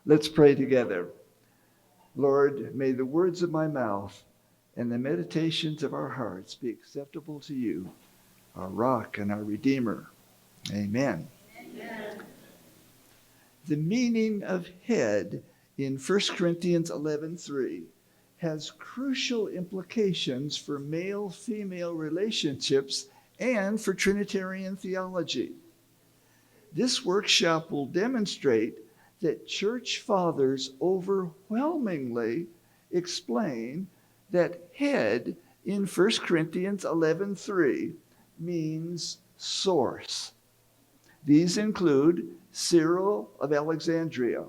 Let's pray together. Lord, may the words of my mouth and the meditations of our hearts be acceptable to you, our rock and our redeemer. Amen. Amen. The meaning of head in 1 Corinthians 11:3 has crucial implications for male-female relationships and for Trinitarian theology. This workshop will demonstrate that church fathers overwhelmingly explain that head in 1 Corinthians 11:3 means source. These include Cyril of Alexandria,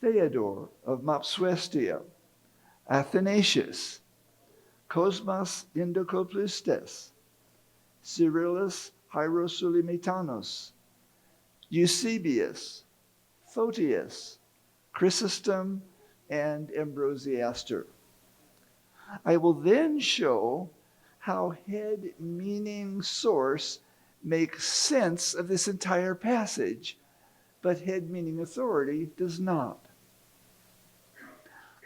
Theodore of Mopsuestia, Athanasius, Cosmas Indicopleustes, Cyrillus Hierosolymitanus, Eusebius, Photius, Chrysostom, and Ambrosiaster. I will then show how head meaning source makes sense of this entire passage, but head meaning authority does not.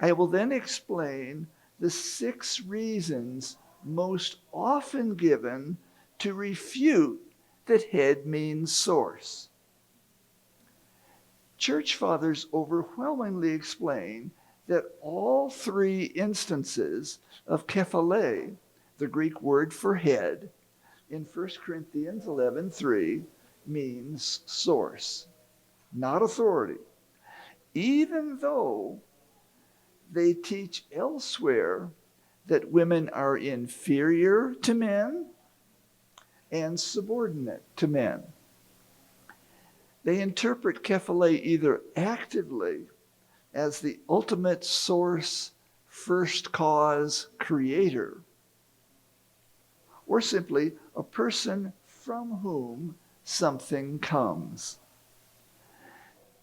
I will then explain the 6 reasons most often given to refute that head means source. Church fathers overwhelmingly explain that all 3 instances of kephalē, the Greek word for head, in 1 Corinthians 11:3 means source, not authority, even though they teach elsewhere that women are inferior to men and subordinate to men. They interpret kephalē either actively as the ultimate source, first cause, creator, or simply a person from whom something comes.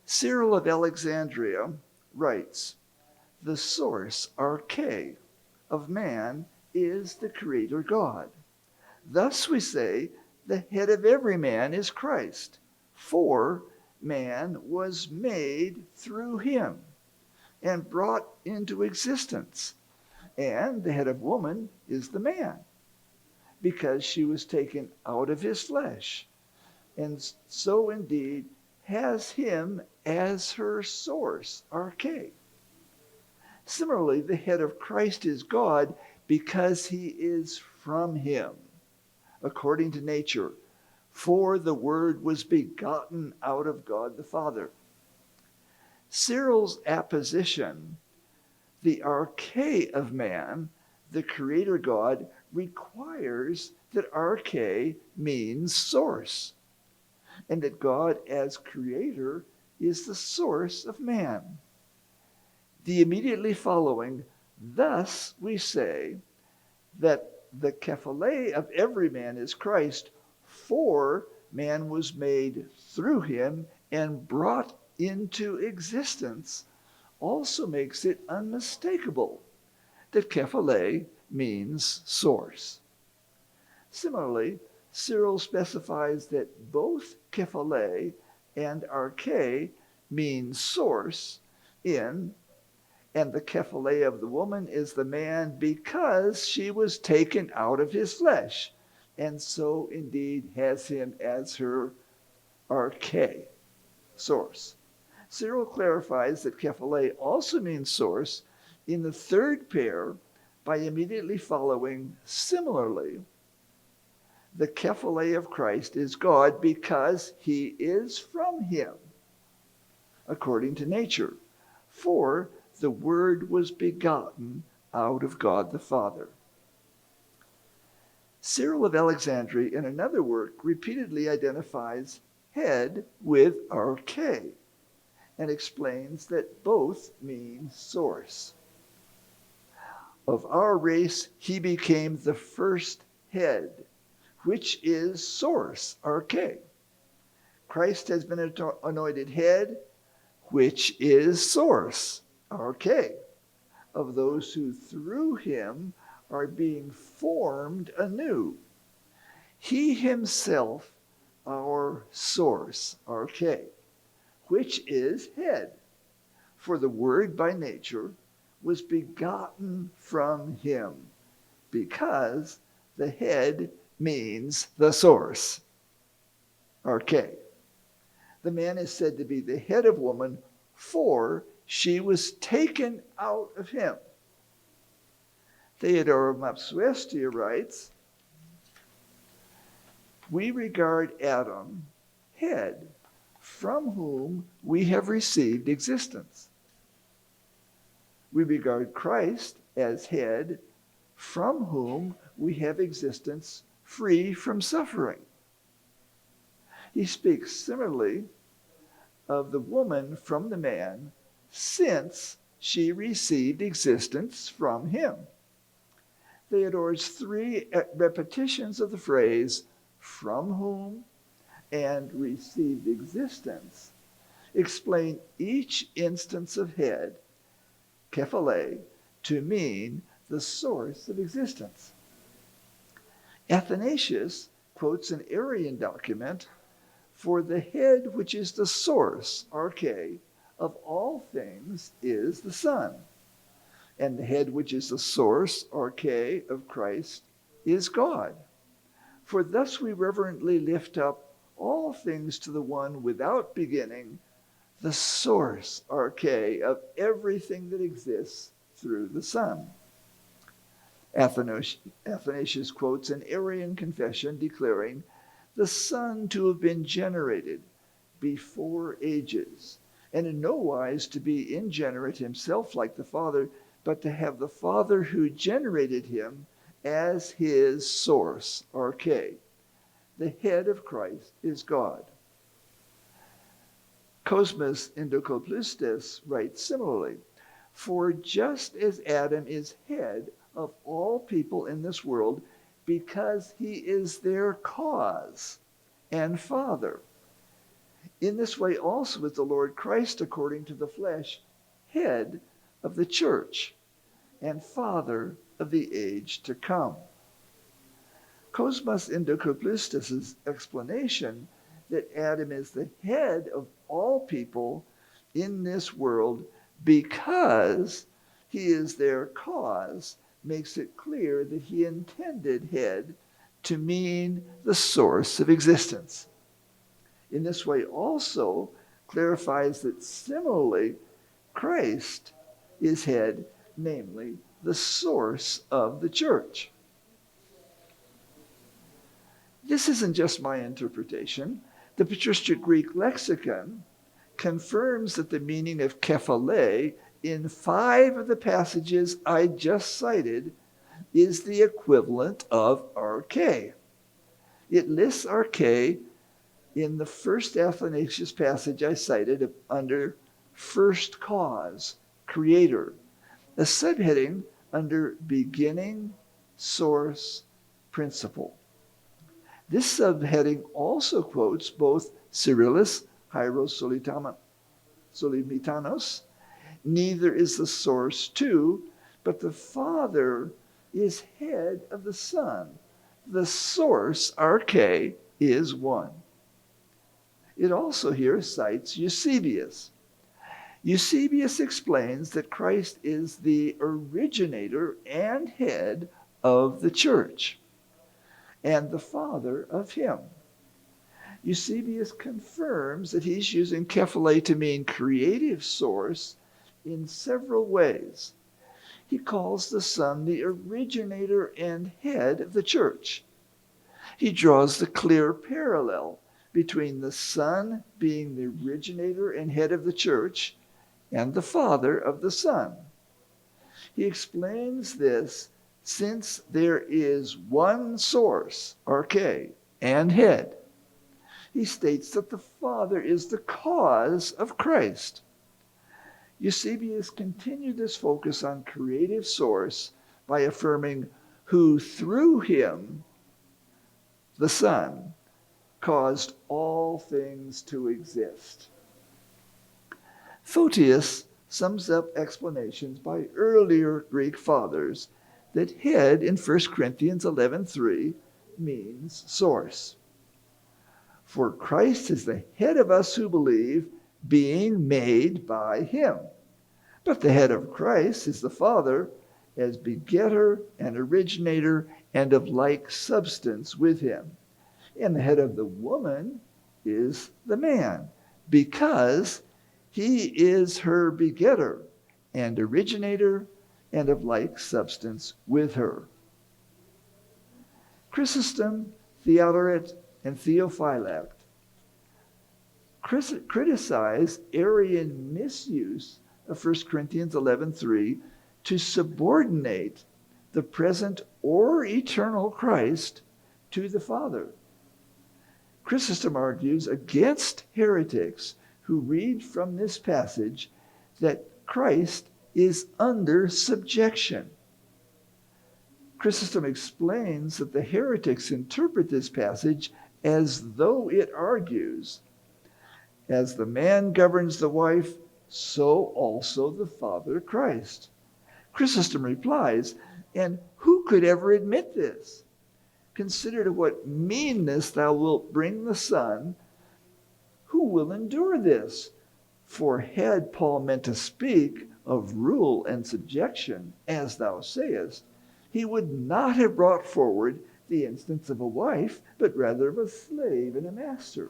Cyril of Alexandria writes, "The source, archē, of man is the creator God. Thus we say, the head of every man is Christ, for man was made through him and brought into existence, and the head of woman is the man, because she was taken out of his flesh, and so indeed has him as her source, archē. Similarly, the head of Christ is God because he is from him, according to nature, for the Word was begotten out of God the Father." Cyril's apposition, the archē of man, the creator God, requires that archē means source, and that God as creator is the source of man. The immediately following, "Thus we say that the kephalē of every man is Christ, for man was made through him and brought into existence," also makes it unmistakable that kephalē means source. Similarly, Cyril specifies that both kephalē and archē mean source and the kephalē of the woman is the man because she was taken out of his flesh, and so indeed has him as her archē, source. Cyril clarifies that kephalē also means source in the 3rd pair by immediately following, "Similarly, the kephalē of Christ is God because he is from him, according to nature, for the Word was begotten out of God the Father." Cyril of Alexandria, in another work, repeatedly identifies head with archē and explains that both mean source. "Of our race he became the first head, which is source, archē. Christ has been anointed head, which is source, archē, of those who through him are being formed anew. He himself, our source, archē, which is head, For the Word by nature was begotten from him, because the head means the source, arche. The man is said to be the head of woman, for she was taken out of him. Theodore of Mopsuestia writes, we regard Adam, head, from whom we have received existence. We regard Christ as head, from whom we have existence free from suffering. He speaks similarly of the woman from the man, since she received existence from him. Theodore's three repetitions of the phrase, from whom and received existence, explain each instance of head, kephalē, to mean the source of existence. Athanasius quotes an Arian document, for the head which is the source, arche, of all things is the Son, and the head which is the source, arche, of Christ is God. For thus we reverently lift up all things to the one without beginning, the source, arche, of everything that exists through the Son. Athanasius quotes an Arian confession declaring the Son to have been generated before ages, and in no wise to be ingenerate himself like the Father, but to have the Father who generated him as his source, arche. The head of Christ is God. Cosmas Indicopleustes writes similarly, for just as Adam is head of all people in this world, because he is their cause and father, in this way also is the Lord Christ, according to the flesh, head of the church and father of the age to come. Cosmas Indicopleustes' explanation that Adam is the head of all people in this world because he is their cause makes it clear that he intended head to mean the source of existence. In this way also clarifies that similarly Christ is head, namely the source of the church. This isn't just my interpretation. The patristic Greek lexicon confirms that the meaning of kephalē in 5 of the passages I just cited is the equivalent of arche. It lists arche in the first Athanasius passage I cited under first cause, creator, a subheading under beginning, source, principle. This subheading also quotes both Cyrillus Hierosolymitanus, neither is the source two, but the Father is head of the Son. The source, arche, is one. It also here cites Eusebius. Eusebius explains that Christ is the originator and head of the church, and the Father of him. Eusebius confirms that he's using kephalē to mean creative source in several ways. He calls the Son the originator and head of the church. He draws the clear parallel between the Son being the originator and head of the church and the Father of the Son. He explains this since there is one source, arche, and head. He states that the Father is the cause of Christ. Eusebius continued this focus on creative source by affirming who through him, the Son, caused all things to exist. Photius sums up explanations by earlier Greek fathers that head in 1 Corinthians 11:3 means source. For Christ is the head of us who believe, being made by him. But the head of Christ is the Father, as begetter and originator and of like substance with him. And the head of the woman is the man, because he is her begetter and originator and of like substance with her. Chrysostom, Theodoret, and Theophylact criticize Arian misuse of 1 Corinthians 11:3 to subordinate the present or eternal Christ to the Father. Chrysostom argues against heretics who read from this passage that Christ is under subjection. Chrysostom explains that the heretics interpret this passage as though it argues, as the man governs the wife, so also the Father Christ. Chrysostom replies, and who could ever admit this? Consider to what meanness thou wilt bring the Son. Who will endure this? For had Paul meant to speak of rule and subjection, as thou sayest, he would not have brought forward the instance of a wife, but rather of a slave and a master.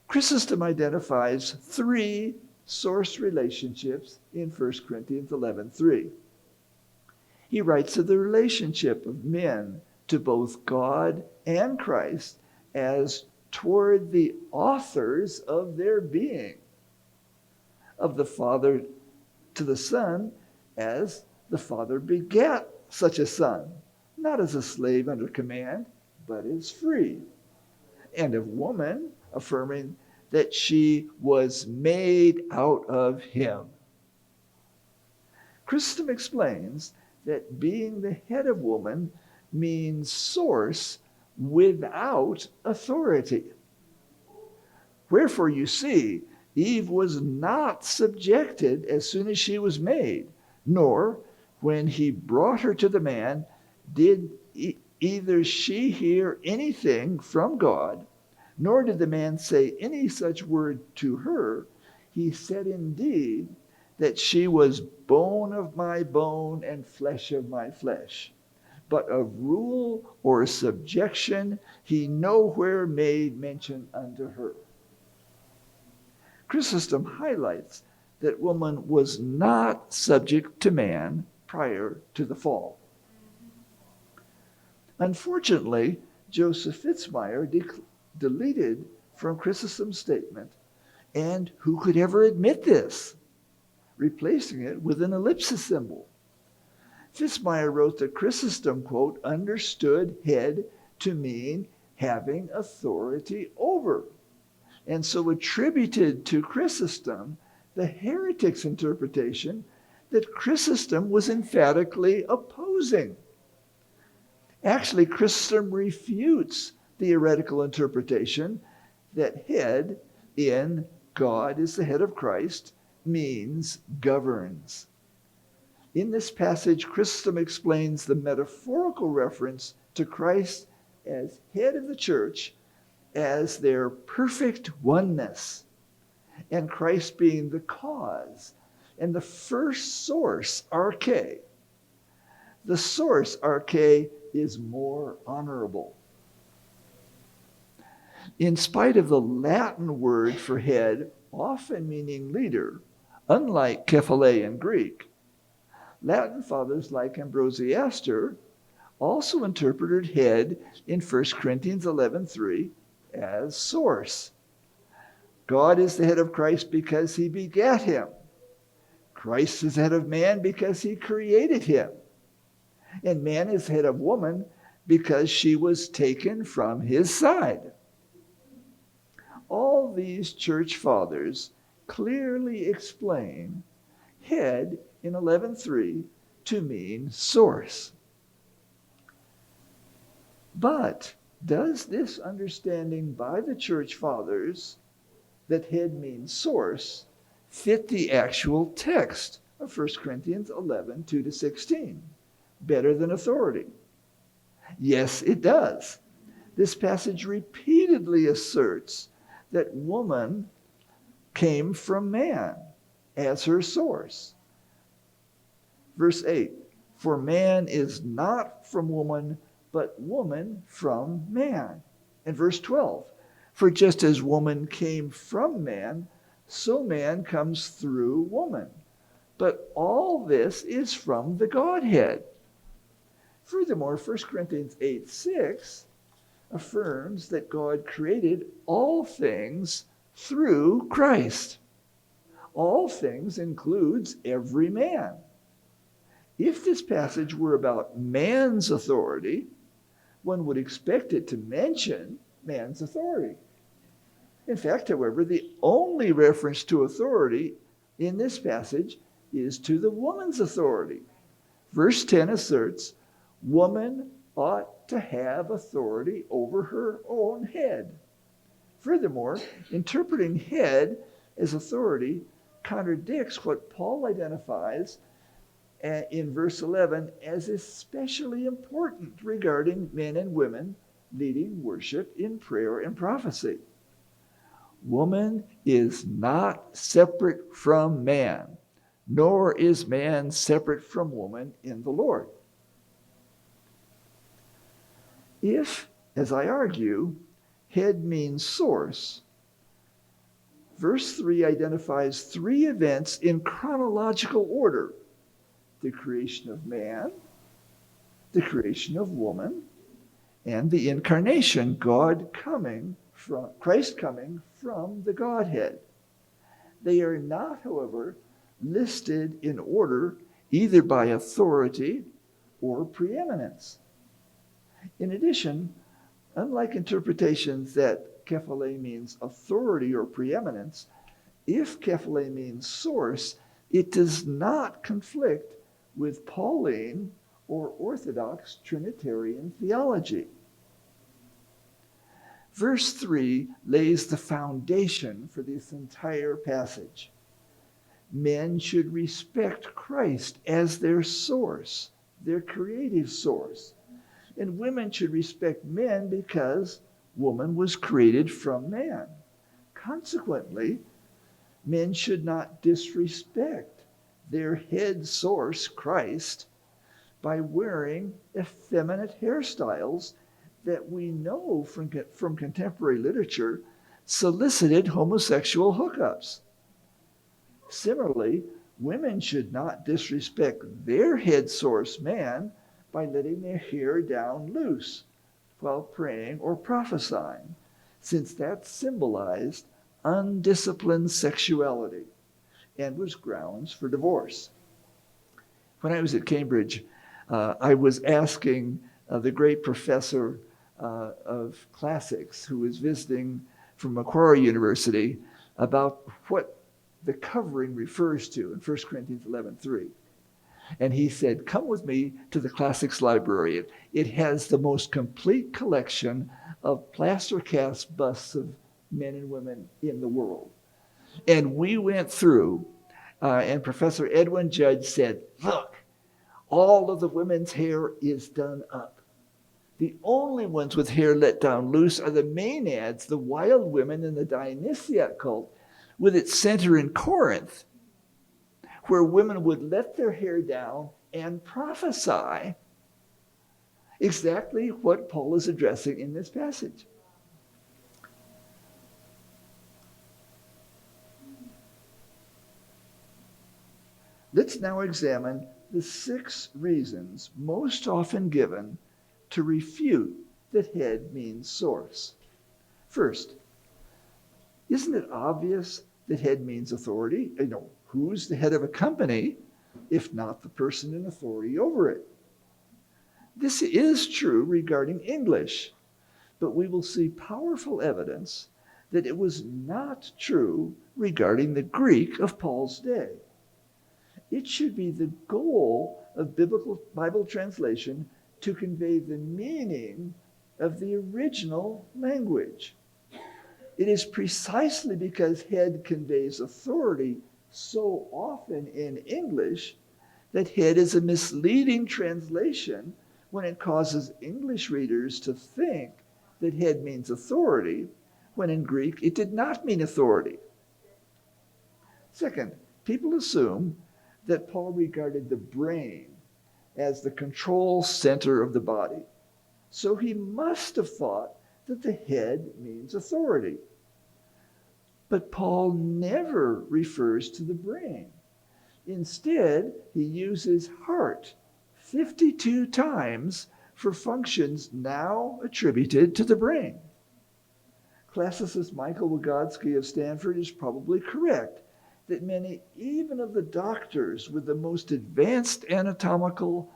Chrysostom identifies three source relationships in 1 Corinthians 11:3. He writes of the relationship of men to both God and Christ as toward the authors of their being, of the Father to the Son as the Father begat such a Son, not as a slave under command, but as free, and of woman affirming that she was made out of him. Chrysostom explains that being the head of woman means source without authority. Wherefore, you see, Eve was not subjected as soon as she was made, nor, when he brought her to the man, did either she hear anything from God, nor did the man say any such word to her. He said indeed that she was bone of my bone and flesh of my flesh. But of rule or subjection he nowhere made mention unto her. Chrysostom highlights that woman was not subject to man prior to the fall. Unfortunately, Joseph Fitzmyer deleted from Chrysostom's statement, and who could ever admit this, replacing it with an ellipsis symbol. Fitzmyer wrote that Chrysostom, quote, understood head to mean having authority over, and so attributed to Chrysostom the heretic's interpretation that Chrysostom was emphatically opposing. Actually, Chrysostom refutes the heretical interpretation that head in God is the head of Christ means governs. In this passage, Chrysostom explains the metaphorical reference to Christ as head of the church as their perfect oneness, and Christ being the cause and the first source, arche. The source, arche, is more honorable. In spite of the Latin word for head often meaning leader, unlike kephalē in Greek, Latin fathers like Ambrosiaster also interpreted head in 1 Corinthians 11:3 as source. God is the head of Christ because he begat him. Christ is the head of man because he created him. And man is head of woman because she was taken from his side. All these church fathers clearly explain head in 11:3 to mean source. But does this understanding by the church fathers that head means source fit the actual text of 1 Corinthians 11:2-16 better than authority? Yes, it does. This passage repeatedly asserts that woman came from man as her source. Verse 8, for man is not from woman, but woman from man. And verse 12, for just as woman came from man, so man comes through woman. But all this is from the Godhead. Furthermore, 1 Corinthians 8:6 affirms that God created all things through Christ. All things includes every man. If this passage were about man's authority, one would expect it to mention man's authority. In fact, however, the only reference to authority in this passage is to the woman's authority. Verse 10 asserts, woman ought to have authority over her own head. Furthermore, interpreting head as authority contradicts what Paul identifies in verse 11 as especially important regarding men and women leading worship in prayer and prophecy. Woman is not separate from man, nor is man separate from woman in the Lord. If, as I argue, head means source, verse 3 identifies three events in chronological order: the creation of man, the creation of woman, and the incarnation, Christ coming from the Godhead. They are not, however, listed in order either by authority or preeminence. In addition, unlike interpretations that kephalē means authority or preeminence, if kephalē means source, it does not conflict with Pauline or Orthodox Trinitarian theology. Verse 3 lays the foundation for this entire passage. Men should respect Christ as their source, their creative source. And women should respect men because woman was created from man. Consequently, men should not disrespect their head source, Christ, by wearing effeminate hairstyles that we know from contemporary literature solicited homosexual hookups. Similarly, women should not disrespect their head source, man, by letting their hair down loose while praying or prophesying, since that symbolized undisciplined sexuality and was grounds for divorce. When I was at Cambridge, I was asking the great professor of classics who was visiting from Macquarie University about what the covering refers to in 1 Corinthians 11:3. And he said, come with me to the classics library. It has the most complete collection of plaster cast busts of men and women in the world. And we went through, and Professor Edwin Judge said, look, all of the women's hair is done up. The only ones with hair let down loose are the Maenads, the wild women in the Dionysiac cult, with its center in Corinth, where women would let their hair down and prophesy exactly what Paul is addressing in this passage. Let's now examine the 6 reasons most often given to refute that head means source. First, isn't it obvious that head means authority? Who's the head of a company if not the person in authority over it? This is true regarding English, but we will see powerful evidence that it was not true regarding the Greek of Paul's day. It should be the goal of biblical Bible translation to convey the meaning of the original language. It is precisely because head conveys authority so often in English that head is a misleading translation when it causes English readers to think that head means authority, when in Greek it did not mean authority. Second, People assume that Paul regarded the brain as the control center of the body. So he must have thought that the head means authority. But Paul never refers to the brain. Instead, he uses heart 52 times for functions now attributed to the brain. Classicist Michael Wygotsky of Stanford is probably correct that many, even of the doctors with the most advanced anatomical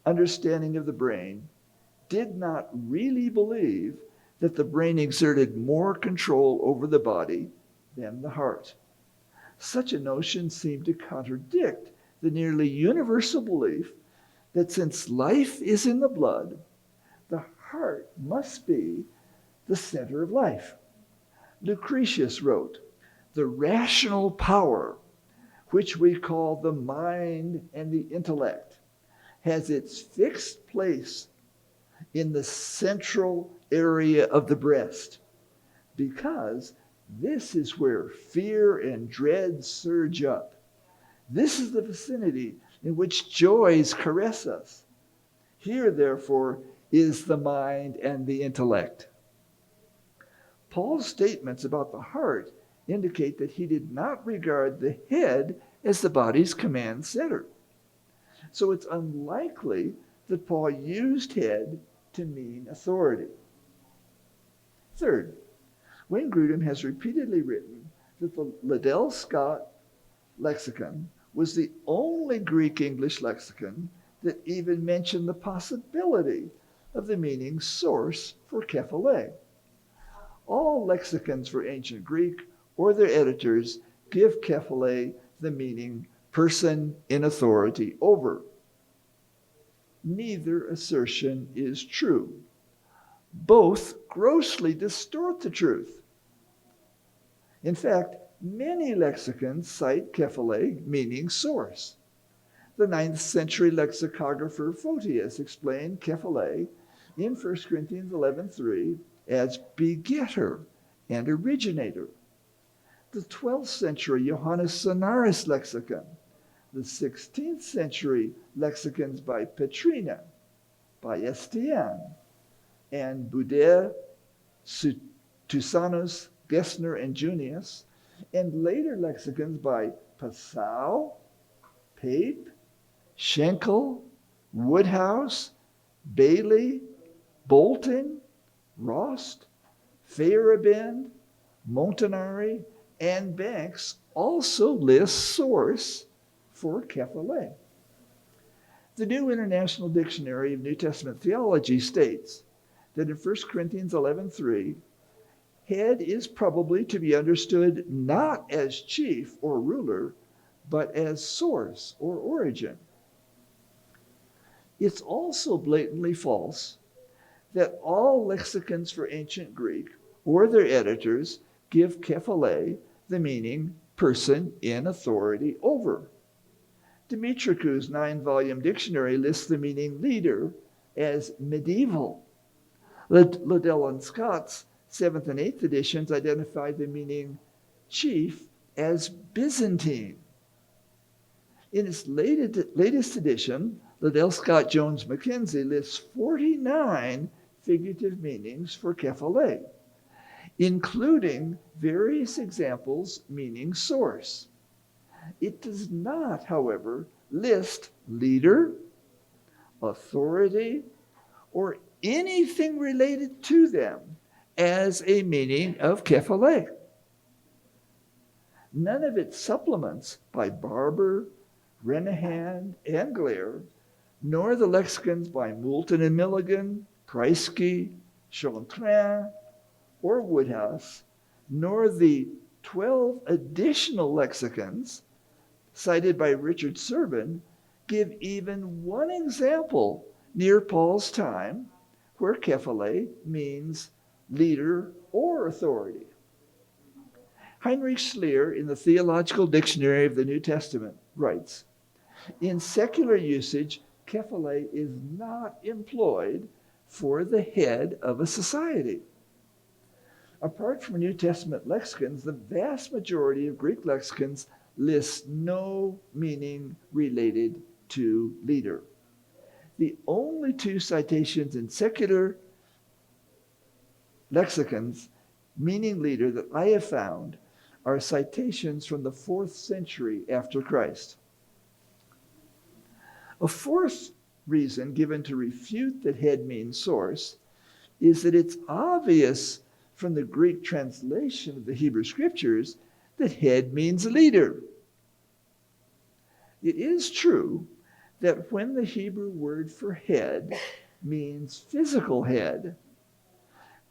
understanding of the brain, did not really believe that the brain exerted more control over the body than the heart. Such a notion seemed to contradict the nearly universal belief that since life is in the blood, the heart must be the center of life. Lucretius wrote, "The rational power, which we call the mind and the intellect, has its fixed place in the central area of the breast, because this is where fear and dread surge up. This is the vicinity in which joys caress us. Here, therefore, is the mind and the intellect." Paul's statements about the heart indicate that he did not regard the head as the body's command center. So it's unlikely that Paul used head to mean authority. Third, Wayne Grudem has repeatedly written that the Liddell Scott lexicon was the only Greek-English lexicon that even mentioned the possibility of the meaning source for kephalē. All lexicons for ancient Greek or their editors give kephalē the meaning person in authority over. Neither assertion is true. Both grossly distort the truth. In fact, many lexicons cite kephalē meaning source. The 9th century lexicographer Photius explained kephalē in 1 Corinthians 11:3 as begetter and originator. The 12th century Johannes Sonaris lexicon, the 16th century lexicons by Petrina, by Estienne, and Boudet, Tusanus, Gessner, and Junius, and later lexicons by Passau, Pape, Schenkel, Woodhouse, Bailey, Bolton, Rost, Feyerabend, Montanari, and Banks also list source for kephalē. The New International Dictionary of New Testament Theology states that in 1 Corinthians 11:3, head is probably to be understood not as chief or ruler, but as source or origin. It's also blatantly false that all lexicons for ancient Greek or their editors give kephalē the meaning person in authority over. Dumitrichou's 9-volume dictionary lists the meaning leader as medieval. Liddell and Scott's 7th and 8th editions identify the meaning chief as Byzantine. In its latest edition, Liddell Scott Jones Mackenzie lists 49 figurative meanings for kephalē, including various examples meaning source. It does not, however, list leader, authority, or anything related to them as a meaning of kephalē. None of its supplements by Barber, Renahan, and Glare, nor the lexicons by Moulton and Milligan, Kreisky, Chontrin, or Woodhouse, nor the 12 additional lexicons cited by Richard Serban give even one example near Paul's time where kephalē means leader or authority. Heinrich Schleer, in the Theological Dictionary of the New Testament, writes, "In secular usage, kephalē is not employed for the head of a society." Apart from New Testament lexicons, the vast majority of Greek lexicons lists no meaning related to leader. The only two citations in secular lexicons meaning leader that I have found are citations from the 4th century after Christ. A fourth reason given to refute that head means source is that it's obvious from the Greek translation of the Hebrew Scriptures that head means leader. It is true that when the Hebrew word for head means physical head,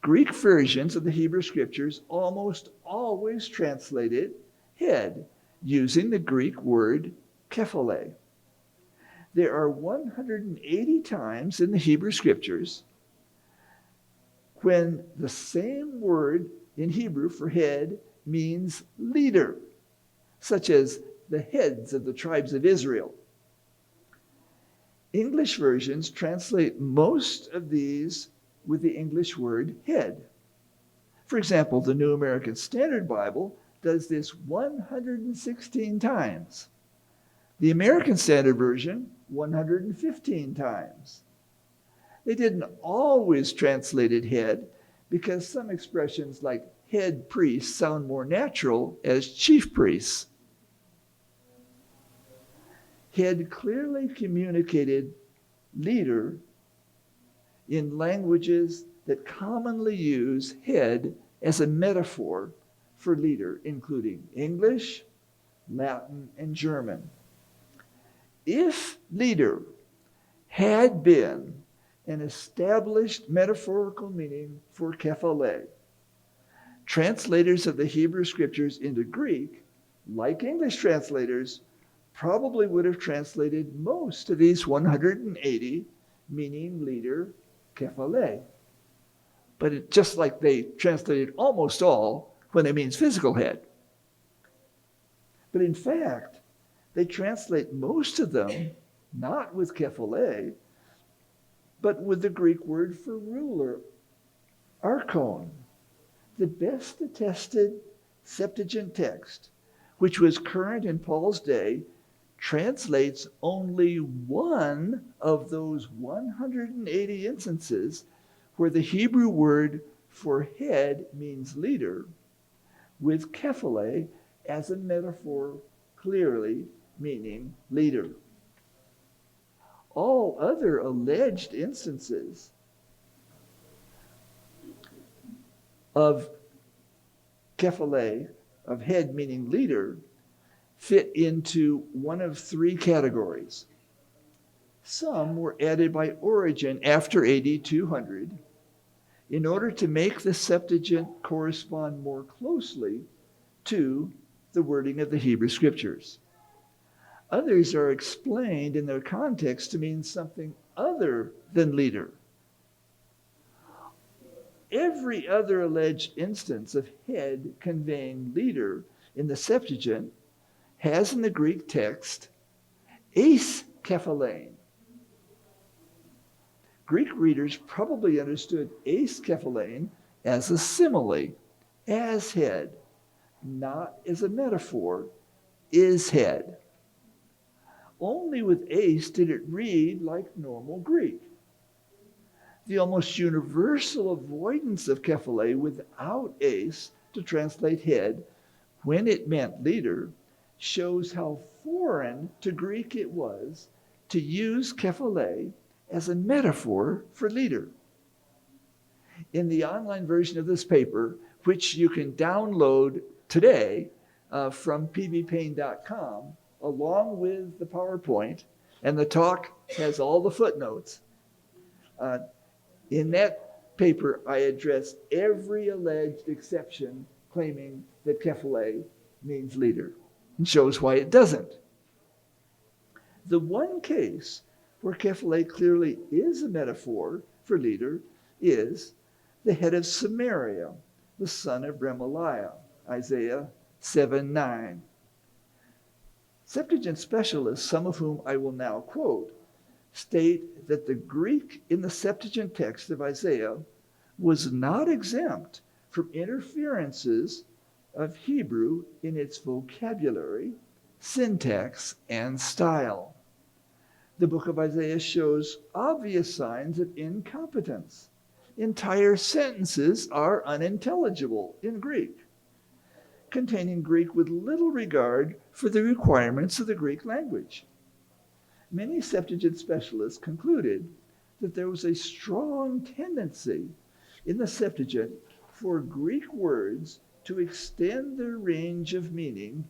Greek versions of the Hebrew Scriptures almost always translated head using the Greek word kephalē. There are 180 times in the Hebrew Scriptures when the same word in Hebrew for head means leader, such as the heads of the tribes of Israel. English versions translate most of these with the English word head. For example, the New American Standard Bible does this 116 times. The American Standard Version, 115 times. They didn't always translate it head because some expressions like head priest sound more natural as chief priests. Head clearly communicated leader in languages that commonly use head as a metaphor for leader, including English, Latin, and German. If leader had been an established metaphorical meaning for kephalē, translators of the Hebrew Scriptures into Greek, like English translators, probably would have translated most of these 180 meaning leader kephalē. But just like they translated almost all when it means physical head. But in fact, they translate most of them not with kephalē, but with the Greek word for ruler, archon. The best attested Septuagint text, which was current in Paul's day, translates only one of those 180 instances where the Hebrew word for head means leader, with kephalē as a metaphor clearly meaning leader. All other alleged instances of kephalē, of head meaning leader, fit into one of three categories. Some were added by Origen after AD 200 in order to make the Septuagint correspond more closely to the wording of the Hebrew Scriptures. Others are explained in their context to mean something other than leader. Every other alleged instance of head conveying leader in the Septuagint has in the Greek text eis kephalein. Greek readers probably understood eis kephalein as a simile, as head, not as a metaphor, is head. Only with eis did it read like normal Greek. The almost universal avoidance of kephalē without eis to translate head when it meant leader shows how foreign to Greek it was to use kephalē as a metaphor for leader. In the online version of this paper, which you can download today from pbpayne.com, along with the PowerPoint, and the talk has all the footnotes. In that paper, I address every alleged exception claiming that kephalē means leader, and shows why it doesn't. The one case where kephalē clearly is a metaphor for leader is the head of Samaria, the son of Remaliah, Isaiah 7:9. Septuagint specialists, some of whom I will now quote, state that the Greek in the Septuagint text of Isaiah was not exempt from interferences of Hebrew in its vocabulary syntax, and style. The book of Isaiah shows obvious signs of incompetence. Entire sentences are unintelligible in Greek, containing Greek with little regard for the requirements of the Greek language. Many Septuagint specialists concluded that there was a strong tendency in the Septuagint for Greek words to extend their range of meaning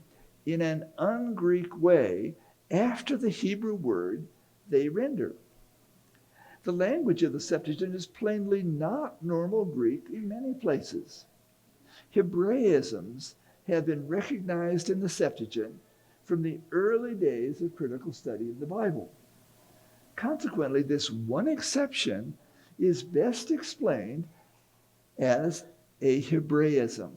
in an un-Greek way after the Hebrew word they render. The language of the Septuagint is plainly not normal Greek in many places. Hebraisms have been recognized in the Septuagint from the early days of critical study of the Bible. Consequently, this one exception is best explained as a Hebraism,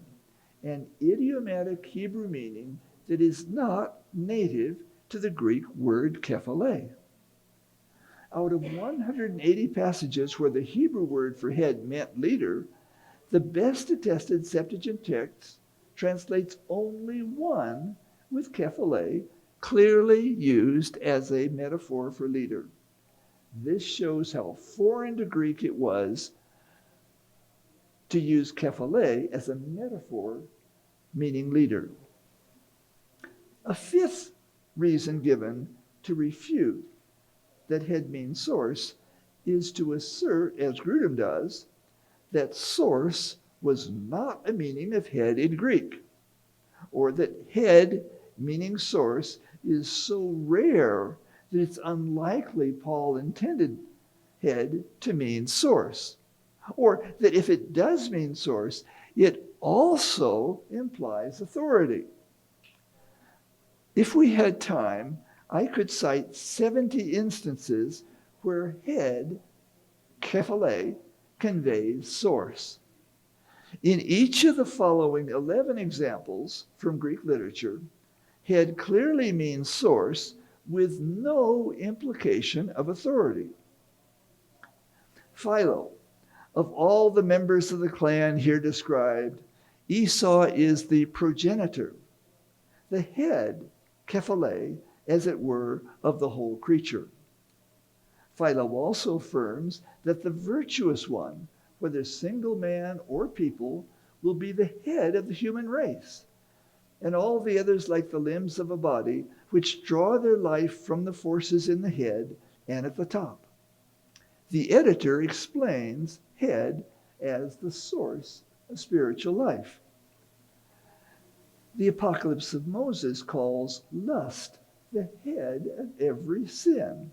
an idiomatic Hebrew meaning that is not native to the Greek word kephalē. Out of 180 passages where the Hebrew word for head meant leader, the best attested Septuagint text translates only one with kephalē, clearly used as a metaphor for leader. This shows how foreign to Greek it was to use kephalē as a metaphor meaning leader. A fifth reason given to refute that head means source is to assert, as Grudem does, that source was not a meaning of head in Greek, or that head meaning source is so rare that it's unlikely Paul intended head to mean source, or that if it does mean source, it also implies authority. If we had time, I could cite 70 instances where head, kephalē, conveys source. In each of the following 11 examples from Greek literature, head clearly means source with no implication of authority. Philo, of all the members of the clan here described, Esau is the progenitor, the head, kephalē, as it were, of the whole creature. Philo also affirms that the virtuous one, whether single man or people, will be the head of the human race, and all the others like the limbs of a body, which draw their life from the forces in the head and at the top. The editor explains head as the source of spiritual life. The Apocalypse of Moses calls lust the head of every sin.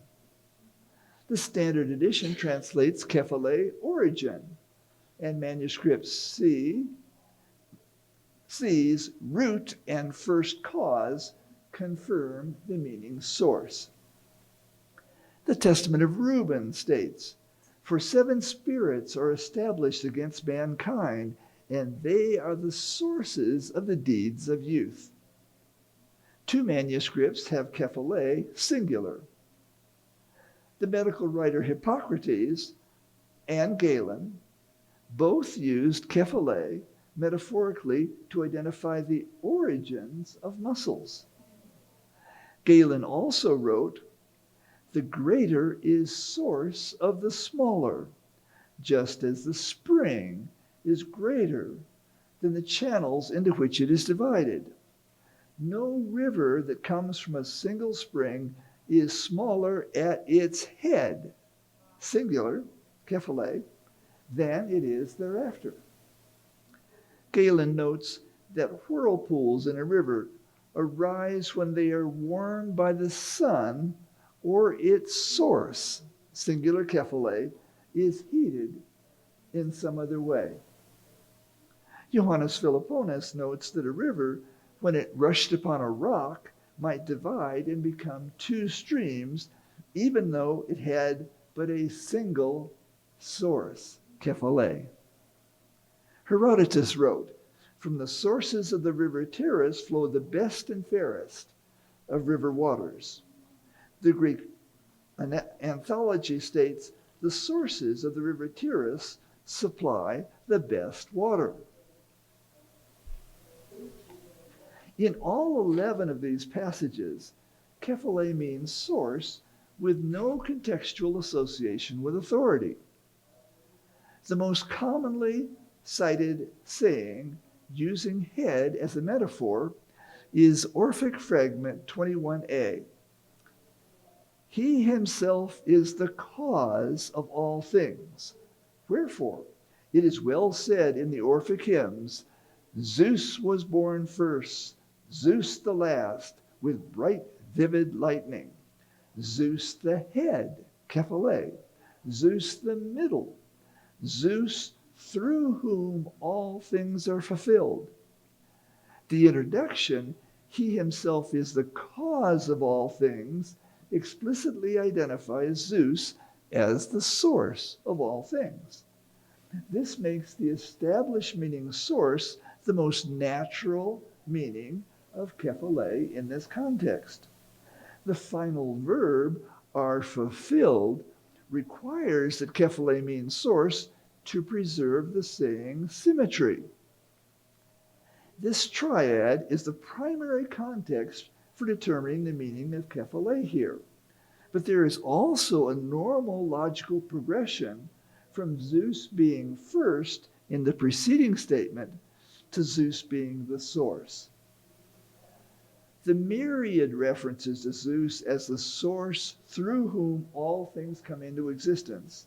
The Standard Edition translates kephalē origin, and manuscript C C's root and first cause confirm the meaning source. The Testament of Reuben states, "For 7 spirits are established against mankind, and they are the sources of the deeds of youth." 2 manuscripts have kephalē singular. The medical writer Hippocrates and Galen both used kephalē metaphorically to identify the origins of muscles. Galen also wrote, "The greater is source of the smaller, just as the spring is greater than the channels into which it is divided. No river that comes from a single spring is smaller at its head," singular, kephalē, "than it is thereafter." Galen notes that whirlpools in a river arise when they are warmed by the sun or its source, singular kephalē, is heated in some other way. Johannes Philoponus notes that a river, when it rushed upon a rock, might divide and become 2 streams, even though it had but a single source, kephalē. Herodotus wrote, "From the sources of the river Tiris flow the best and fairest of river waters." The Greek anthology states, "The sources of the river Tiris supply the best water." In all 11 of these passages, kephalē means source with no contextual association with authority. The most commonly cited saying using head as a metaphor is Orphic Fragment 21a. He himself is the cause of all things. Wherefore, it is well said in the Orphic hymns, Zeus was born first, Zeus the last, with bright vivid lightning. Zeus the head, kephalē, Zeus the middle, Zeus through whom all things are fulfilled. The introduction, he himself is the cause of all things, explicitly identifies Zeus as the source of all things. This makes the established meaning source the most natural meaning of kephalē in this context. The final verb, are fulfilled, requires that kephalē means source to preserve the saying symmetry. This triad is the primary context for determining the meaning of kephalē here. But there is also a normal logical progression from Zeus being first in the preceding statement to Zeus being the source. The myriad references to Zeus as the source through whom all things come into existence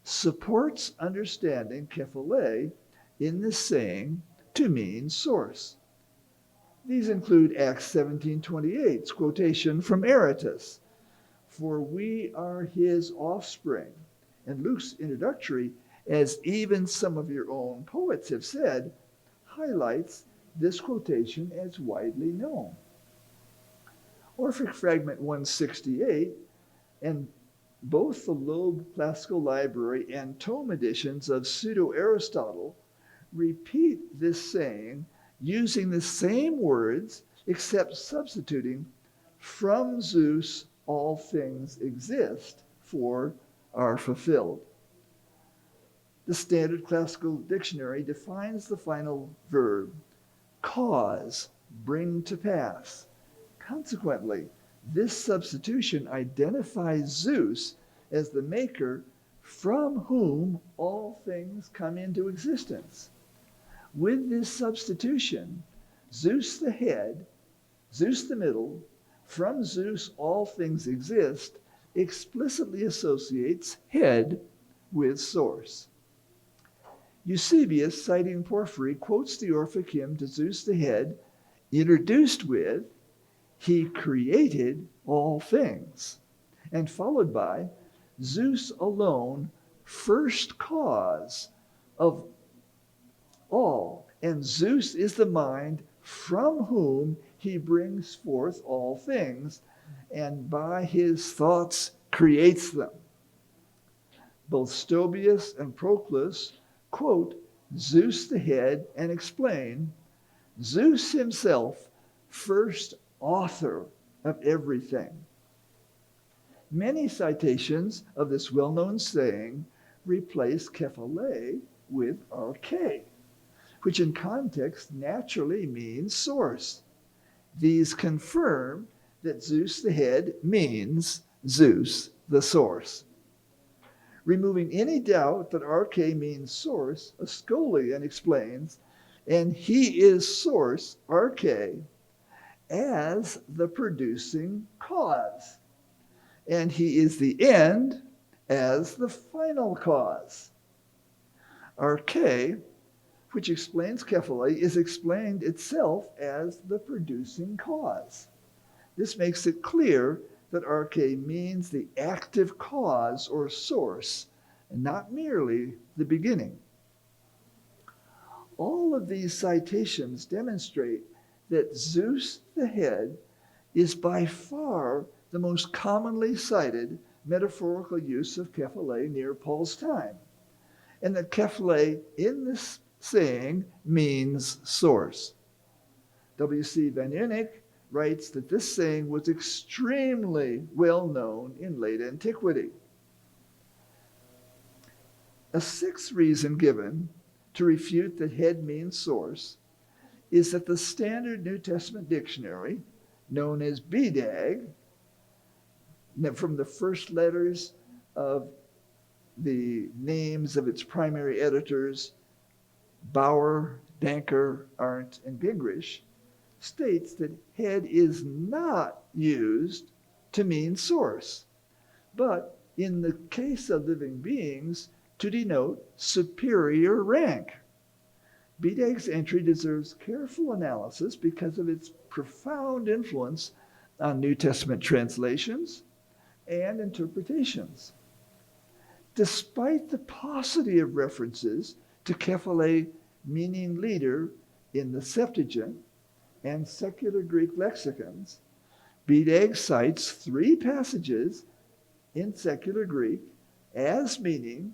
supports understanding kephalē in this saying to mean source. These include Acts 17:28's quotation from Aratus, for we are his offspring, and Luke's introductory, as even some of your own poets have said, highlights this quotation as widely known. Orphic Fragment 168 and both the Loeb Classical Library and tome editions of Pseudo-Aristotle repeat this saying using the same words except substituting from Zeus all things exist for are fulfilled. The Standard Classical Dictionary defines the final verb, cause, bring to pass. Consequently, this substitution identifies Zeus as the maker from whom all things come into existence. With this substitution, Zeus the head, Zeus the middle, from Zeus all things exist, explicitly associates head with source. Eusebius, citing Porphyry, quotes the Orphic hymn to Zeus the head, introduced with, he created all things, and followed by Zeus alone, first cause of all, and Zeus is the mind from whom he brings forth all things, and by his thoughts creates them. Both Stobaeus and Proclus quote Zeus the head and explain, Zeus himself, first author of everything. Many citations of this well-known saying replace kephalē with archē, which in context naturally means source. These confirm that Zeus the head means Zeus the source. Removing any doubt that archē means source, Askolian explains, and he is source, archē, as the producing cause, and he is the end as the final cause. Archē, which explains kephalē, is explained itself as the producing cause. This makes it clear that archē means the active cause or source, and not merely the beginning. All of these citations demonstrate that Zeus the head is by far the most commonly cited metaphorical use of kephalē near Paul's time, and that kephalē in this saying means source. W.C. Van Uynek writes that this saying was extremely well known in late antiquity. A sixth reason given to refute that head means source is that the standard New Testament dictionary, known as BDAG, from the first letters of the names of its primary editors, Bauer-Danker-Arndt, and Gingrich, states that head is not used to mean source, but in the case of living beings, to denote superior rank. BDAG's entry deserves careful analysis because of its profound influence on New Testament translations and interpretations. Despite the paucity of references to kephalē meaning leader in the Septuagint and secular Greek lexicons, BDAG cites 3 passages in secular Greek as meaning,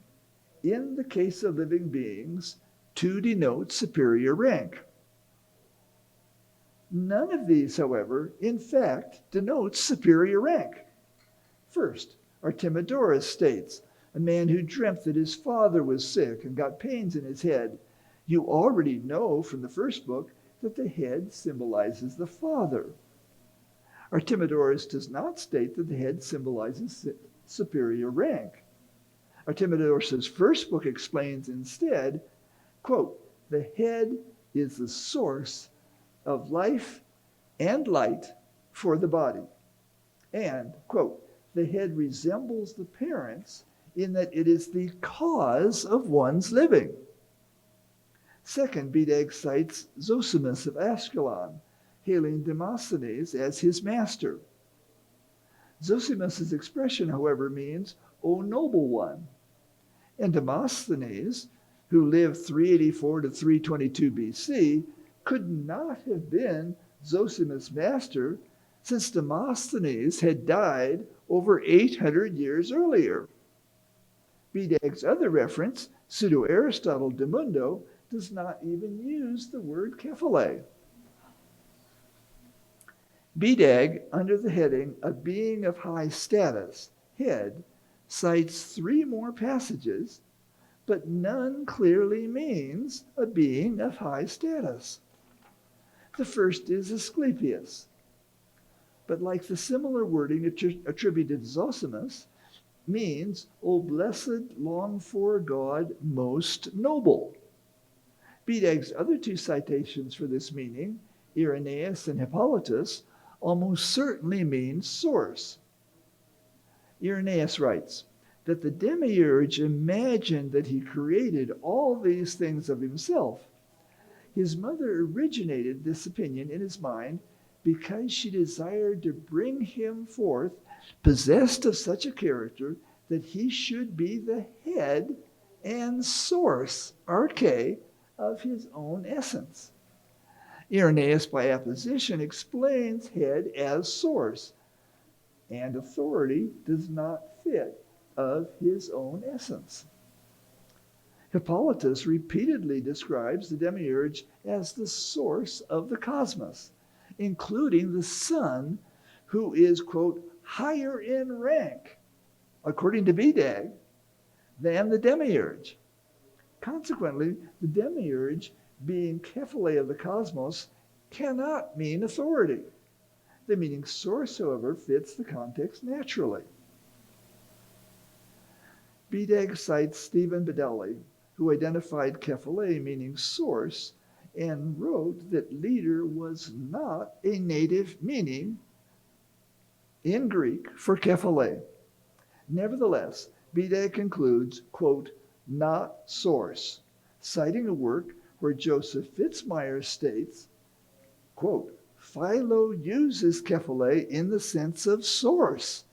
in the case of living beings, to denote superior rank. None of these, however, in fact, denotes superior rank. First, Artemidorus states, a man who dreamt that his father was sick and got pains in his head. You already know from the first book that the head symbolizes the father. Artemidorus does not state that the head symbolizes superior rank. Artemidorus' first book explains instead, quote, the head is the source of life and light for the body. And, quote, the head resembles the parents in that it is the cause of one's living. Second, BDAG cites Zosimus of Ascalon, hailing Demosthenes as his master. Zosimus' expression, however, means, O noble one. And Demosthenes, who lived 384 to 322 BC, could not have been Zosimus' master, since Demosthenes had died over 800 years earlier. BDAG's other reference, Pseudo-Aristotle de Mundo, does not even use the word kephalē. BDAG, under the heading, a being of high status, head, cites 3 more passages, but none clearly means a being of high status. The first is Asclepius, but like the similar wording attributed to Zosimus, means, O blessed, longed-for God, most noble. BDAG's other 2 citations for this meaning, Irenaeus and Hippolytus, almost certainly mean source. Irenaeus writes that the demiurge imagined that he created all these things of himself. His mother originated this opinion in his mind because she desired to bring him forth possessed of such a character that he should be the head and source, arche, of his own essence. Irenaeus, by apposition, explains head as source, and authority does not fit of his own essence. Hippolytus repeatedly describes the demiurge as the source of the cosmos, including the sun, who is, quote, higher in rank, according to BDAG, than the demiurge. Consequently, the demiurge, being kephalē of the cosmos, cannot mean authority. The meaning source, however, fits the context naturally. BDAG cites Stephen Bedeli, who identified kephalē meaning source and wrote that leader was not a native meaning in Greek for kephalē. Nevertheless, BDAG concludes, quote, not source, citing a work where Joseph Fitzmyer states, quote, Philo uses kephalē in the sense of source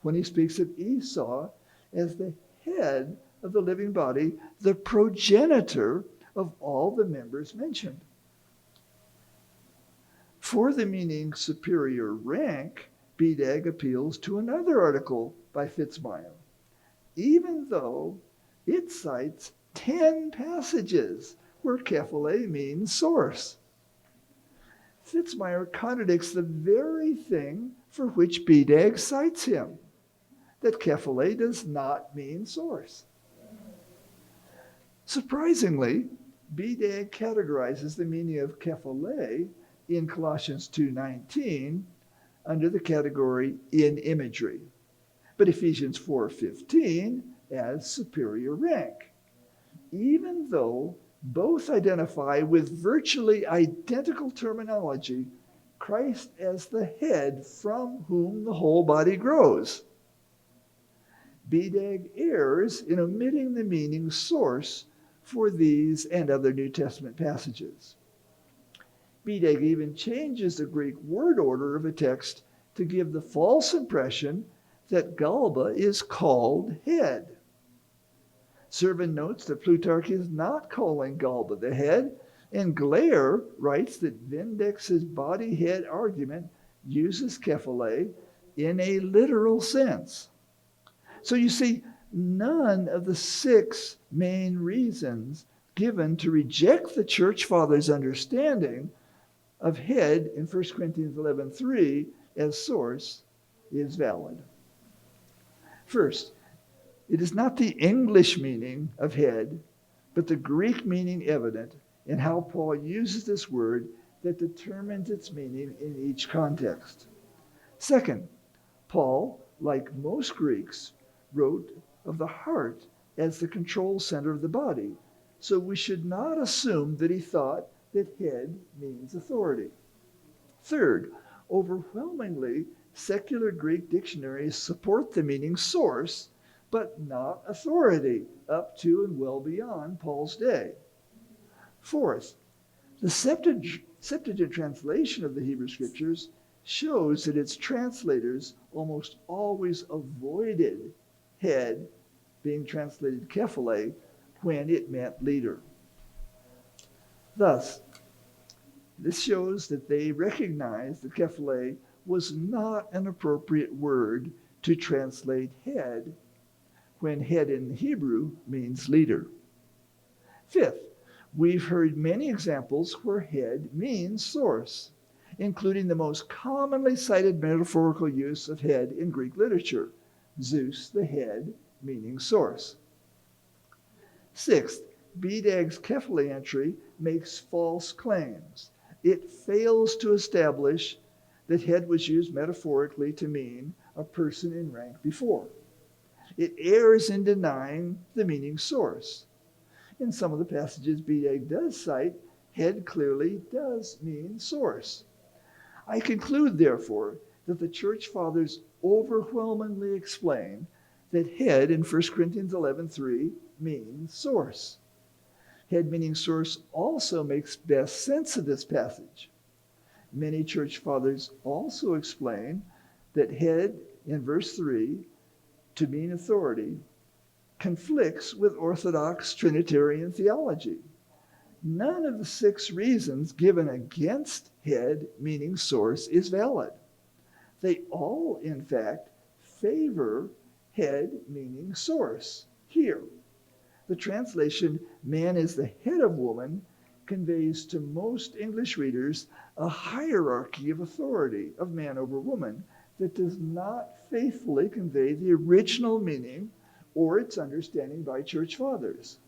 when he speaks of Esau as the head of the living body, the progenitor of all the members mentioned. For the meaning superior rank, BDAG appeals to another article by Fitzmyer, even though it cites 10 passages where kephalē means source. Fitzmyer contradicts the very thing for which BDAG cites him, that kephalē does not mean source. Surprisingly, BDAG categorizes the meaning of kephalē in Colossians 2:19 under the category in imagery, but Ephesians 4:15 as superior rank, even though both identify with virtually identical terminology Christ as the head from whom the whole body grows. BDAG errs in omitting the meaning source for these and other New Testament passages. BDAG even changes the Greek word order of a text to give the false impression that Galba is called head. Servin notes that Plutarch is not calling Galba the head, and Glare writes that Vindex's body-head argument uses kephalē in a literal sense. So you see, none of the 6 main reasons given to reject the Church Fathers' understanding of head in 1 Corinthians 11:3 as source is valid. First, it is not the English meaning of head, but the Greek meaning evident in how Paul uses this word that determines its meaning in each context. Second, Paul, like most Greeks, wrote of the heart as the control center of the body, so we should not assume that he thought that head means authority. Third, overwhelmingly, secular Greek dictionaries support the meaning source, but not authority, up to and well beyond Paul's day. Fourth, the Septuagint translation of the Hebrew Scriptures shows that its translators almost always avoided head being translated kephalē when it meant leader. Thus, this shows that they recognized that kephalē was not an appropriate word to translate head when head in Hebrew means leader. Fifth, we've heard many examples where head means source, including the most commonly cited metaphorical use of head in Greek literature, Zeus the head meaning source. Sixth, BDAG's kephalē entry makes false claims. It fails to establish that head was used metaphorically to mean a person in rank before. It errs in denying the meaning source. In some of the passages BDAG does cite, head clearly does mean source. I conclude, therefore, that the Church Fathers overwhelmingly explain that head in 1 Corinthians 11:3 means source. Head meaning source also makes best sense of this passage. Many Church Fathers also explain that head in verse 3 to mean authority conflicts with Orthodox Trinitarian theology. None of the 6 reasons given against head meaning source is valid. They all, in fact, favor head meaning source. Here, the translation, man is the head of woman, conveys to most English readers a hierarchy of authority of man over woman that does not faithfully convey the original meaning or its understanding by Church Fathers.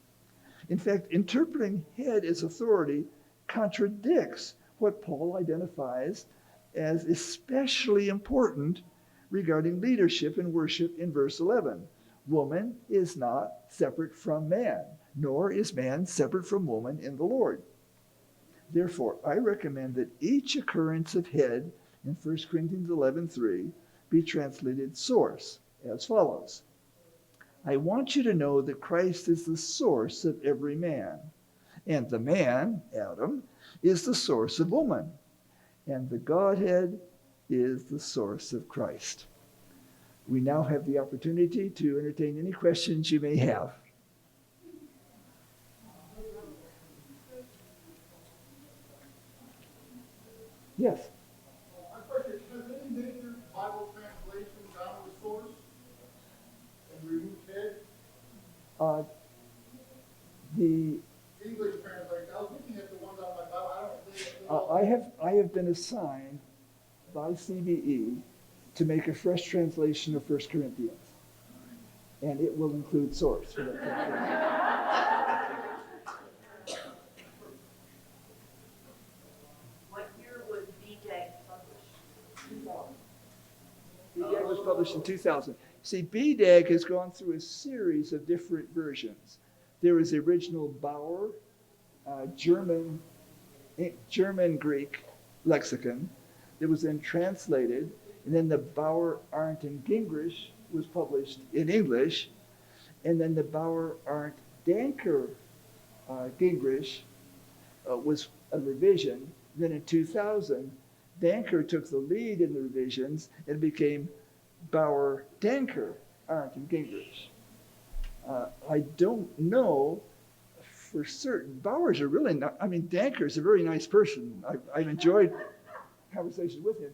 In fact, interpreting head as authority contradicts what Paul identifies as especially important regarding leadership and worship in verse 11. Woman is not separate from man, nor is man separate from woman in the Lord. Therefore, I recommend that each occurrence of head in 1 Corinthians 11:3 be translated source as follows. I want you to know that Christ is the source of every man, and the man, Adam, is the source of woman, and the Godhead is the source of Christ. We now have the opportunity to entertain any questions you may have. Yes. My question, has any major Bible translation gone with source and removed head? The English translation, I was looking at the ones on my Bible, I don't think I have been assigned by CBE to make a fresh translation of 1 Corinthians, and it will include source for that translation. published in 2000. See, BDAG has gone through a series of different versions. There was the original Bauer, German Greek lexicon that was then translated, and then the Bauer-Arndt-Gingrich was published in English, and then the Bauer-Danker-Arndt-Gingrich was a revision. Then in 2000, Danker took the lead in the revisions and became Bauer-Danker-Arndt-Gingrich. I don't know for certain. Bauer's a really not, I mean, Danker's a very nice person. I've enjoyed conversations with him.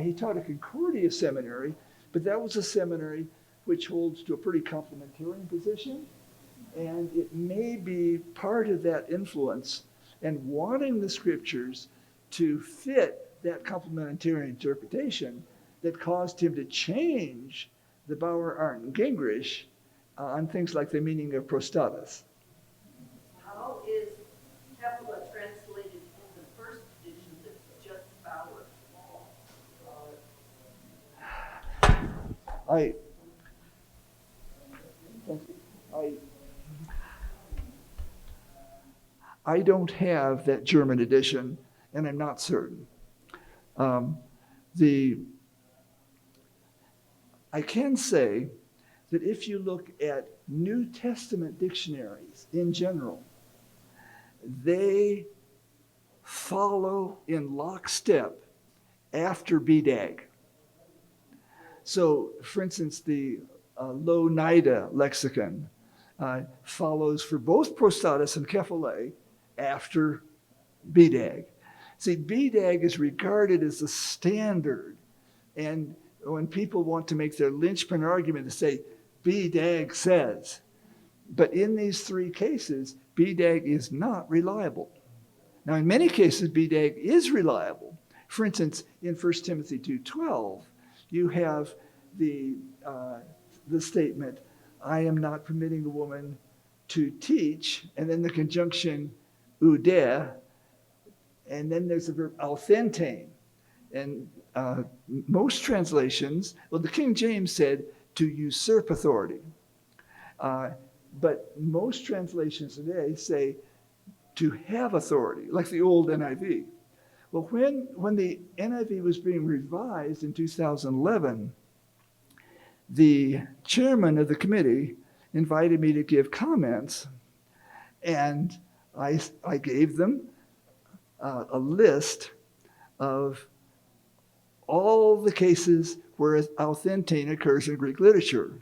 He taught at Concordia Seminary, but that was a seminary which holds to a pretty complementarian position. And it may be part of that influence and wanting the scriptures to fit that complementarian interpretation that caused him to change the Bauer-Arndt-Gingrich on things like the meaning of prostatus. How is kephalē translated in the first edition that's just Bauer? I don't have that German edition, and I'm not certain. I can say that if you look at New Testament dictionaries in general, they follow in lockstep after BDAG. So, for instance, the Louw-Nida lexicon follows for both prostatus and kephalē after BDAG. See, BDAG is regarded as the standard, and when people want to make their linchpin argument, they say, BDAG says. But in these three cases, BDAG is not reliable. Now, in many cases, BDAG is reliable. For instance, in 1 Timothy 2:12, you have the statement, I am not permitting a woman to teach, and then the conjunction oude, and then there's the verb authentane. And most translations, well, the King James said to usurp authority. But most translations today say to have authority, like the old NIV. Well, when the NIV was being revised in 2011, the chairman of the committee invited me to give comments, and I gave them a list of all the cases where authentane occurs in Greek literature.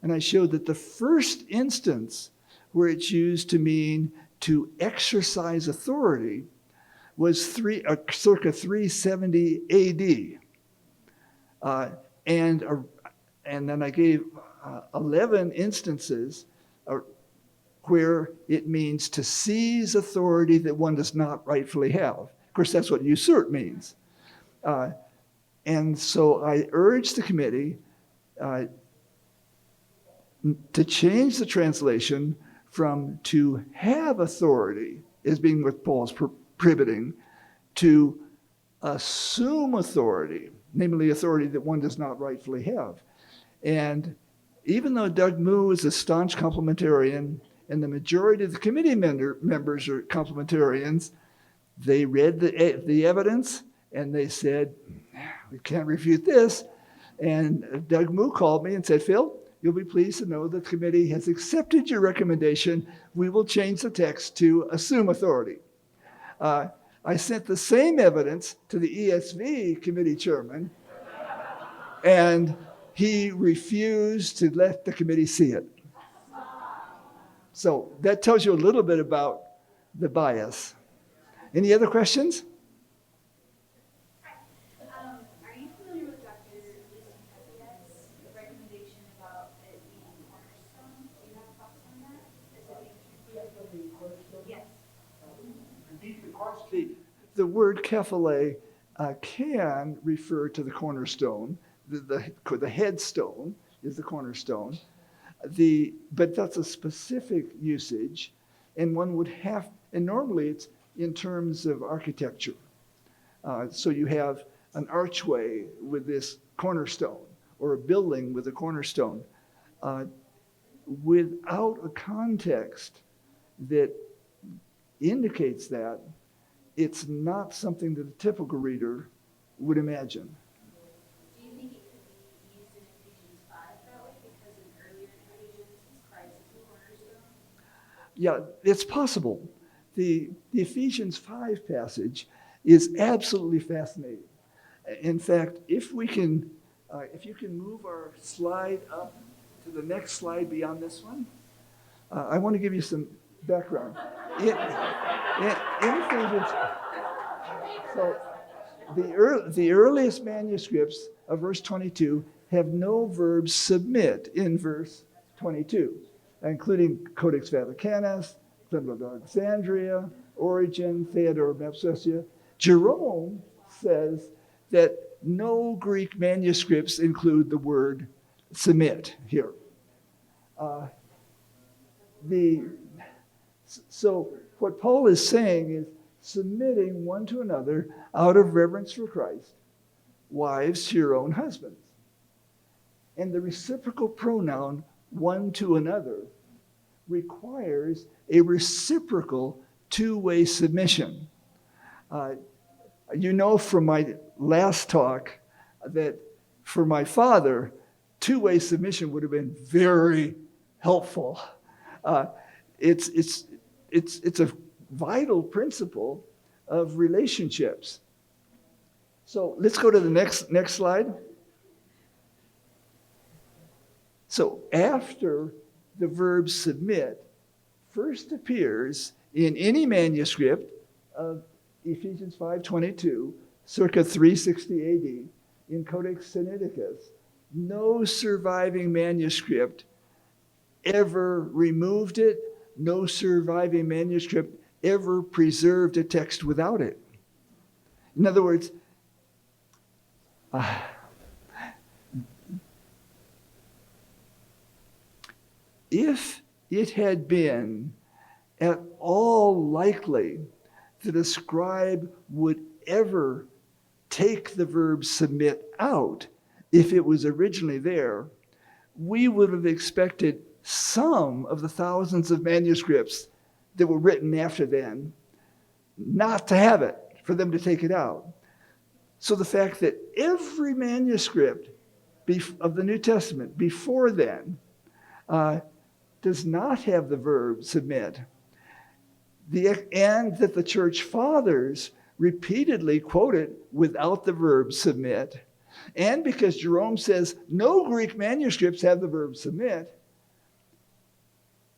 And I showed that the first instance where it's used to mean to exercise authority was circa 370 AD. And then I gave 11 instances where it means to seize authority that one does not rightfully have. Of course, that's what usurp means. And so I urged the committee to change the translation from to have authority, as being what Paul's prohibiting, to assume authority, namely authority that one does not rightfully have. And even though Doug Moo is a staunch complementarian, and the majority of the committee members are complementarians, they read the evidence and they said, we can't refute this. And Doug Moo called me and said, Phil, you'll be pleased to know that the committee has accepted your recommendation. We will change the text to assume authority. I sent the same evidence to the ESV committee chairman, and he refused to let the committee see it. So that tells you a little bit about the bias. Any other questions? Are you familiar with Dr. Eusebius' recommendation about it being cornerstone? Do you have thoughts on that? Is it being cornerstone? Yes. The word kephalē can refer to the cornerstone. The headstone is the cornerstone. But that's a specific usage, and one would have, and normally it's in terms of architecture. So you have an archway with this cornerstone, or a building with a cornerstone. Without a context that indicates that, it's not something that a typical reader would imagine. Do you think it could be used in Ephesians 5 that way? Because in earlier Ephesians, it's Christ as the cornerstone? Yeah, it's possible. The Ephesians 5 passage is absolutely fascinating. In fact, if you can move our slide up to the next slide beyond this one, I want to give you some background. In Ephesians, so the earliest manuscripts of verse 22 have no verb submit in verse 22, including Codex Vaticanus, Cyril of Alexandria, Origen, Theodore of Mopsuestia. Jerome says that no Greek manuscripts include the word submit here. So what Paul is saying is submitting one to another out of reverence for Christ, wives to your own husbands. And the reciprocal pronoun one to another requires a reciprocal two-way submission. You know from my last talk that for my father, two-way submission would have been very helpful. It's a vital principle of relationships. So let's go to the next slide. So after the verb submit first appears in any manuscript of Ephesians 5:22, circa 360 AD, in Codex Sinaiticus, no surviving manuscript ever removed it. No surviving manuscript ever preserved a text without it. In other words, if it had been at all likely that a scribe would ever take the verb submit out if it was originally there, we would have expected some of the thousands of manuscripts that were written after then not to have it, for them to take it out. So the fact that every manuscript of the New Testament before then does not have the verb submit, and that the church fathers repeatedly quote it without the verb submit, and because Jerome says no Greek manuscripts have the verb submit,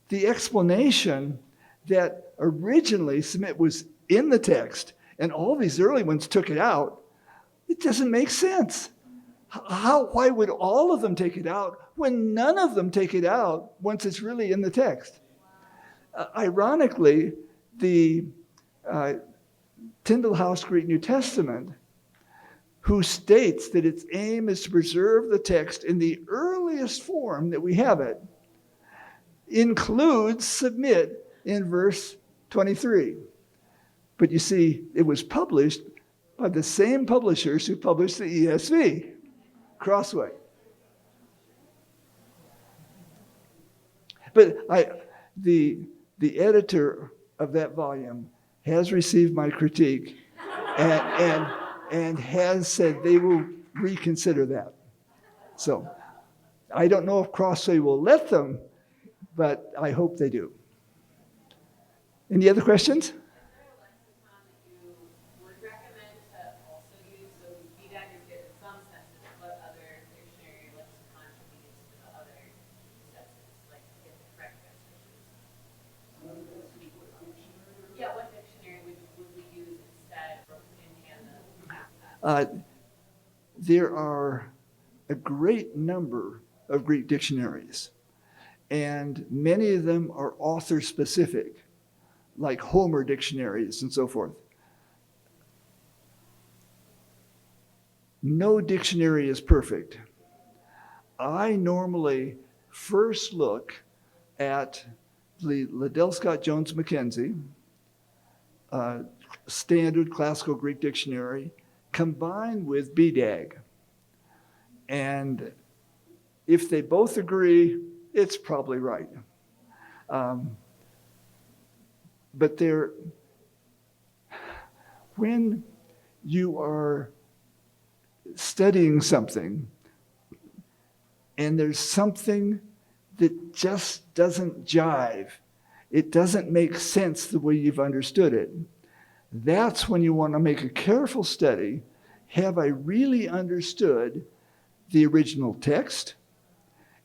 the explanation that originally submit was in the text and all these early ones took it out, it doesn't make sense. Why would all of them take it out when none of them take it out once it's really in the text? Ironically, the Tyndale House Greek New Testament, who states that its aim is to preserve the text in the earliest form that we have it, includes submit in verse 23. But you see, it was published by the same publishers who published the ESV, Crossway. But the editor of that volume has received my critique and has said they will reconsider that. So I don't know if Crossway will let them, but I hope they do. Any other questions? Is there a lexicon that you would recommend to also use? So BDAG is good in some senses, but other dictionary lexicon should be used for the other senses, like to get the correct definitions. Yeah, what dictionary would we use instead in tandem? There are a great number of Greek dictionaries, and many of them are author-specific, like Homer dictionaries and so forth. No dictionary is perfect. I normally first look at the Liddell Scott Jones Mackenzie, standard classical Greek dictionary, combined with BDAG. And If they both agree, it's probably right. But when you are studying something and there's something that just doesn't jive, it doesn't make sense the way you've understood it, that's when you want to make a careful study. Have I really understood the original text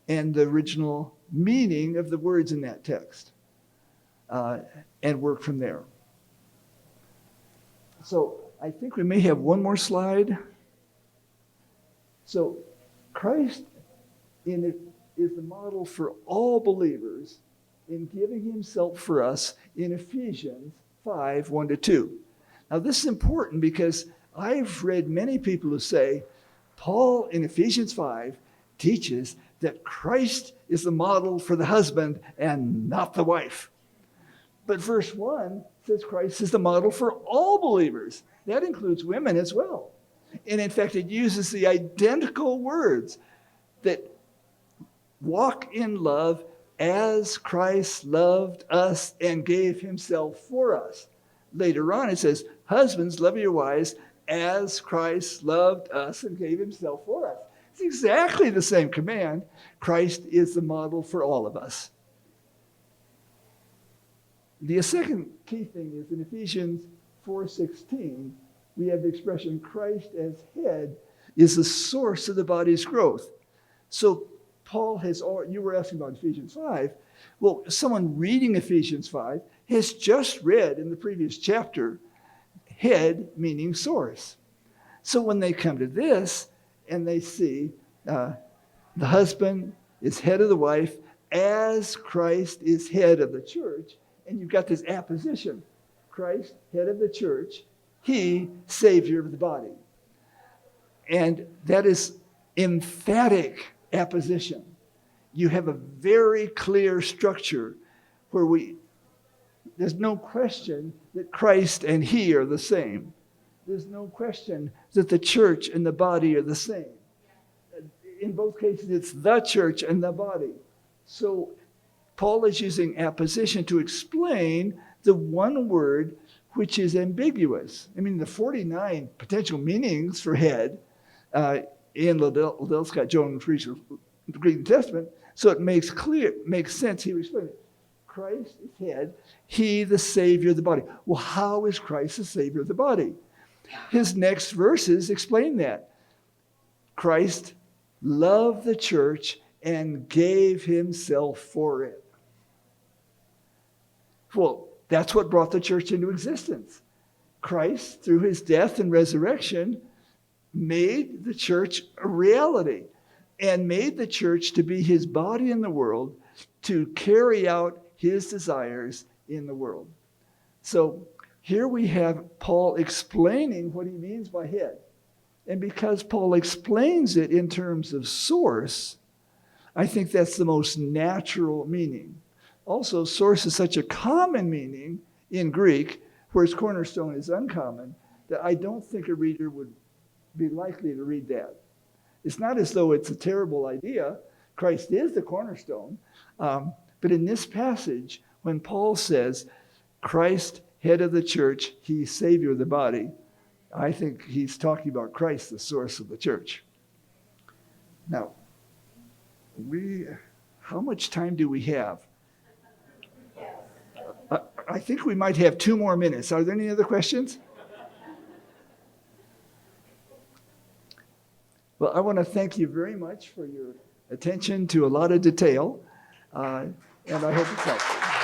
and the original meaning of the words in that text? And work from there. So I think we may have one more slide. So Christ is the model for all believers in giving himself for us in Ephesians 5, 1-2. Now this is important because I've read many people who say Paul in Ephesians 5 teaches that Christ is the model for the husband and not the wife. But verse 1 says Christ is the model for all believers. That includes women as well. And in fact, it uses the identical words that walk in love as Christ loved us and gave himself for us. Later on, it says, husbands, love your wives as Christ loved us and gave himself for us. It's exactly the same command. Christ is the model for all of us. The second key thing is in Ephesians 4:16, we have the expression Christ as head is the source of the body's growth. So Paul you were asking about Ephesians 5. Well, someone reading Ephesians 5 has just read in the previous chapter, head meaning source. So when they come to this and they see the husband is head of the wife as Christ is head of the church, and you've got this apposition. Christ, head of the church, he, savior of the body. And that is emphatic apposition. You have a very clear structure where there's no question that Christ and he are the same. There's no question that the church and the body are the same. In both cases, it's the church and the body. So Paul is using apposition to explain the one word which is ambiguous. I mean, the 49 potential meanings for head in Liddell Scott Jones' research of the Greek Testament, so it makes sense. He explained it. Christ is head, he the savior of the body. Well, how is Christ the savior of the body? His next verses explain that. Christ loved the church and gave himself for it. Well, that's what brought the church into existence. Christ, through his death and resurrection, made the church a reality and made the church to be his body in the world to carry out his desires in the world. So here we have Paul explaining what he means by head. And because Paul explains it in terms of source, I think that's the most natural meaning. Also, source is such a common meaning in Greek, whereas cornerstone is uncommon, that I don't think a reader would be likely to read that. It's not as though it's a terrible idea. Christ is the cornerstone. But in this passage, when Paul says, Christ, head of the church, he's savior of the body, I think he's talking about Christ, the source of the church. Now, how much time do we have? I think we might have 2 more minutes. Are there any other questions? Well, I want to thank you very much for your attention to a lot of detail, and I hope it's helpful.